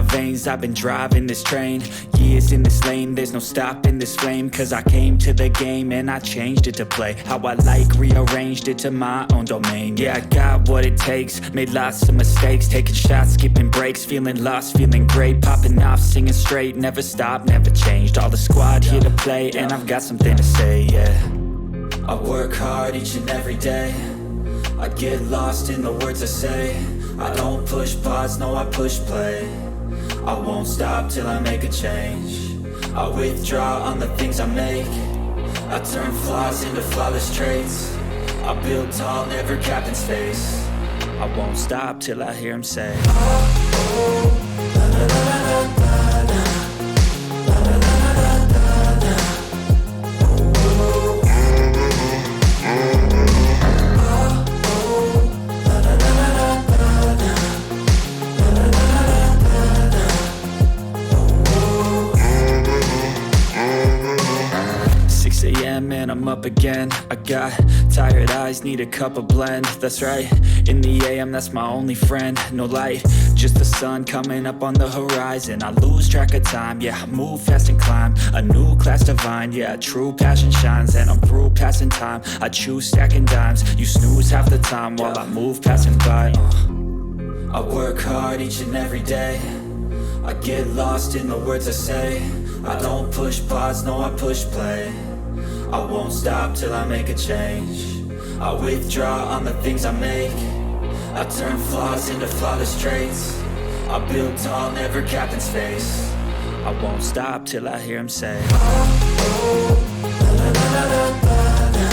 my veins, I've been driving this train. Years in this lane, there's no stopping this flame. Cause I came to the game and I changed it to play how I like, rearranged it to my own domain. Yeah, I got what it takes, made lots of mistakes, taking shots, skipping breaks, feeling lost, feeling great, popping off, singing straight, never stopped, never changed. All the squad here to play, and I've got something to say, yeah. I work hard each and every day, I get lost in the words I say. I don't push pause, no I push play. I won't stop till I make a change. I withdraw on the things I make. I turn flaws into flawless traits. I build tall, never capped in space. I won't stop till I hear him say, oh, oh, la, la, la, la, la. Man, I'm up again. I got tired eyes, need a cup of blend. That's right, in the AM, that's my only friend. No light, just the sun coming up on the horizon. I lose track of time, yeah, I move fast and climb a new class divine, yeah, true passion shines. And I'm through passing time, I choose stacking dimes. You snooze half the time while I move passing by. I work hard each and every day, I get lost in the words I say. I don't push pause, no I push play. I won't stop till I make a change. I withdraw on the things I make. I turn flaws into flawless traits. I build tall, never capped in space. I won't stop till I hear him say, oh, oh, la, la, la, la, la, la.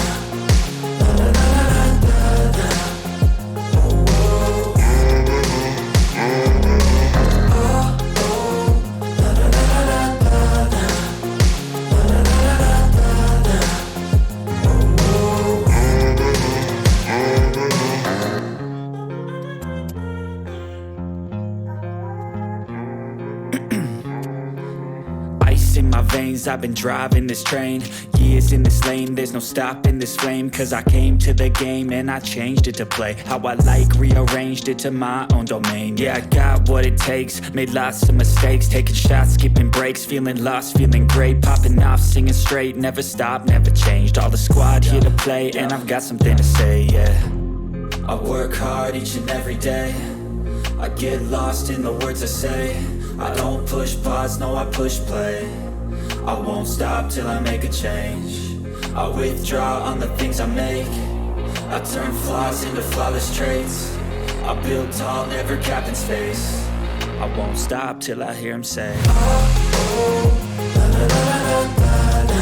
In my veins, I've been driving this train. Years in this lane, there's no stopping this flame. Cause I came to the game and I changed it to play how I like, rearranged it to my own domain. Yeah, I got what it takes, made lots of mistakes, taking shots, skipping breaks, feeling lost, feeling great, popping off, singing straight, never stopped, never changed. All the squad here to play, and I've got something to say, yeah. I work hard each and every day, I get lost in the words I say. I don't push pause, no I push play. I won't stop till I make a change. I withdraw on the things I make. I turn flaws into flawless traits. I build tall, never capped in space. I won't stop till I hear him say, oh, oh, la, la, la, la, la, la.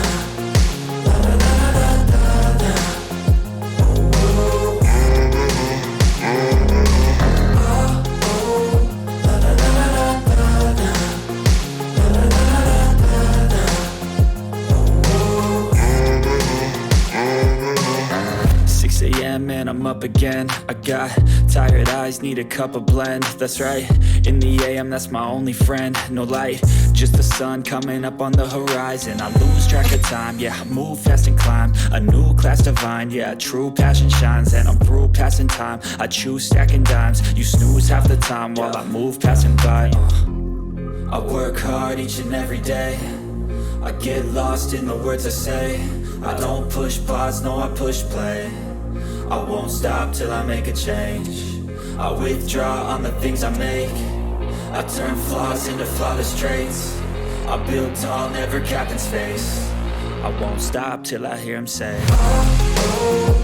Man, I'm up again. I got tired eyes, need a cup of blend. That's right, in the AM, that's my only friend. No light, just the sun coming up on the horizon. I lose track of time, yeah, I move fast and climb a new class divine, yeah, true passion shines. And I'm through passing time, I choose stacking dimes. You snooze half the time while I move passing by. I work hard each and every day, I get lost in the words I say. I don't push pause, no I push play. I won't stop till I make a change. I withdraw on the things I make. I turn flaws into flawless traits. I build tall, never capped in space. I won't stop till I hear him say, oh, oh.